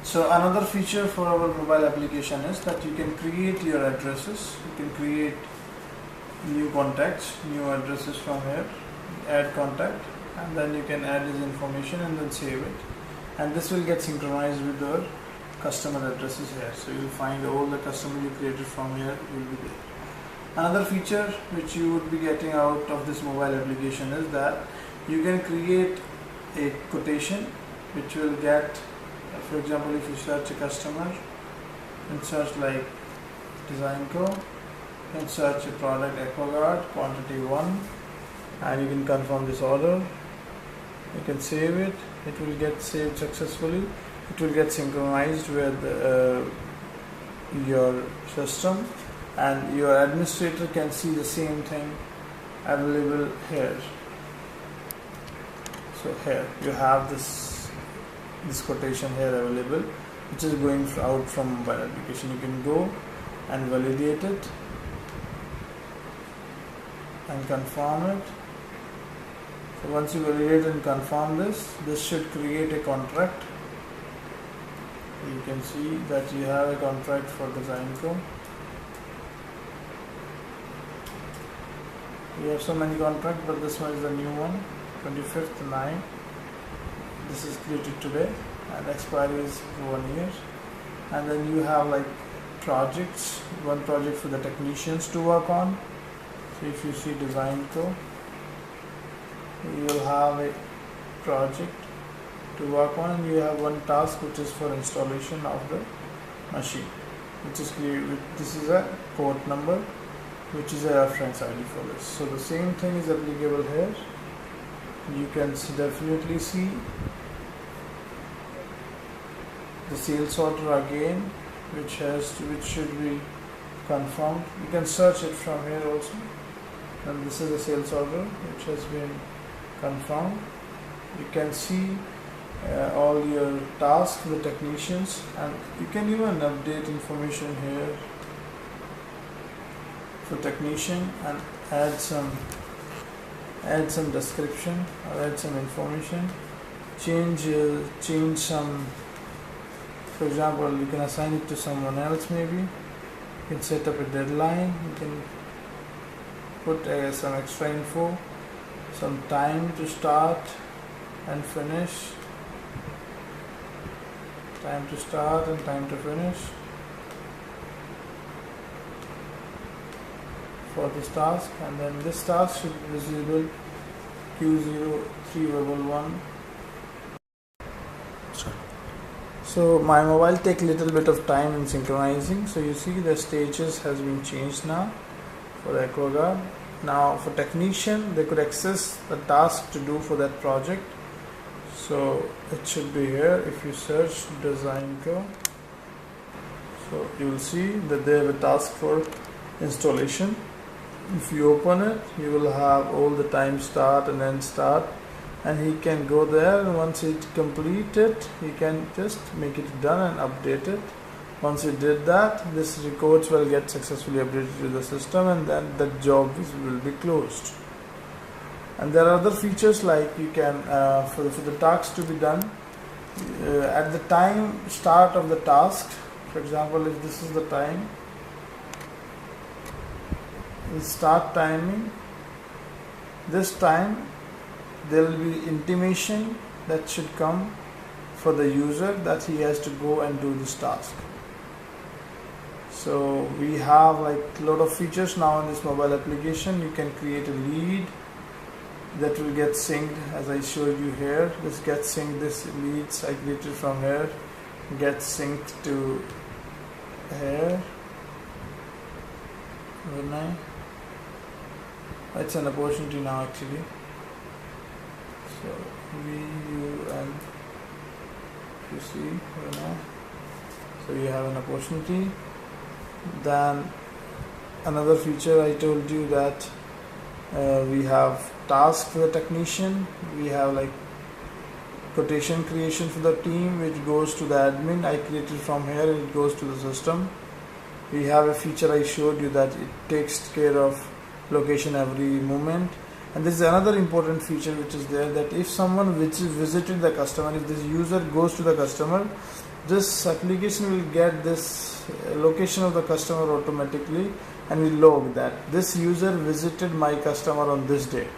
So another feature for our mobile application is that you can create your addresses, you can create new contacts, new addresses from here, add contact, and then you can add this information and then save it, and this will get synchronized with your customer addresses here. So you'll find all the customer you created from here will be there. Another feature which you would be getting out of this mobile application is that you can create a quotation which will get, for example, if you search a customer and search like Designco, and search a product AquaGuard quantity 1, and you can confirm this order, you can save it, it will get saved successfully, it will get synchronized with your system, and your administrator can see the same thing available here. So here you have this quotation here available, which is going out from mobile application. You can go and validate it and confirm it. So once you validate and confirm this should create a contract. You can see that you have a contract for Designco. We have so many contracts, but this one is the new one, 25th 9. This is created today, and expiry is for 1 year. And then you have like projects, one project for the technicians to work on. So if you see Designco, you will have a project to work on, and you have one task which is for installation of the machine, which is clear. This is a port number, which is a reference ID for this. So the same thing is applicable here. You can definitely see the sales order again, which should be confirmed. You can search it from here also, and this is the sales order which has been confirmed. You can see all your tasks for the technicians, and you can even update information here for technician and add some description or add some information, change some. For example, you can assign it to someone else. Maybe you can set up a deadline, you can put some extra info, some time to start and finish, time to start and time to finish for this task, and then this task should be visible Q0311. So my mobile take little bit of time in synchronizing. So you see the stages has been changed now for the AquaGuard. Now for technician, they could access the task to do for that project. So it should be here. If you search Designco, so you will see that they have a task for installation. If you open it, you will have all the time start and end start, and he can go there, and once it completed, he can just make it done and update it. Once he did that, this records will get successfully updated to the system, and then the job will be closed. And there are other features like you can for the task to be done at the time start of the task. For example, if this is the time, the start timing, this time there will be intimation that should come for the user that he has to go and do this task. So we have like a lot of features now in this mobile application. You can create a lead that will get synced, as I showed you here. This gets synced, this leads I created from here gets synced to here. It's an opportunity now actually. So VUN, you see now. So you have an opportunity. Then another feature I told you that we have task for the technician. We have like quotation creation for the team, which goes to the admin. I created from here and it goes to the system. We have a feature I showed you that it takes care of location every moment. And this is another important feature which is there, that if someone which is visited the customer, if this user goes to the customer this application will get this location of the customer automatically and will log that this user visited my customer on this date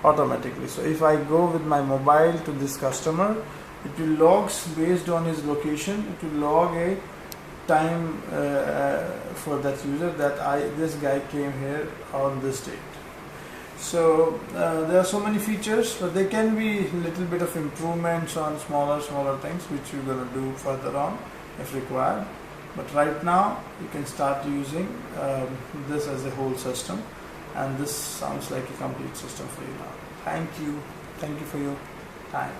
automatically. So if I go with my mobile to this customer, it will logs based on his location. It will log a time for that user that this guy came here on this date. So there are so many features, but there can be little bit of improvements on smaller things which we're going to do further on if required. But right now you can start using this as a whole system, and this sounds like a complete system for you now. Thank you for your time.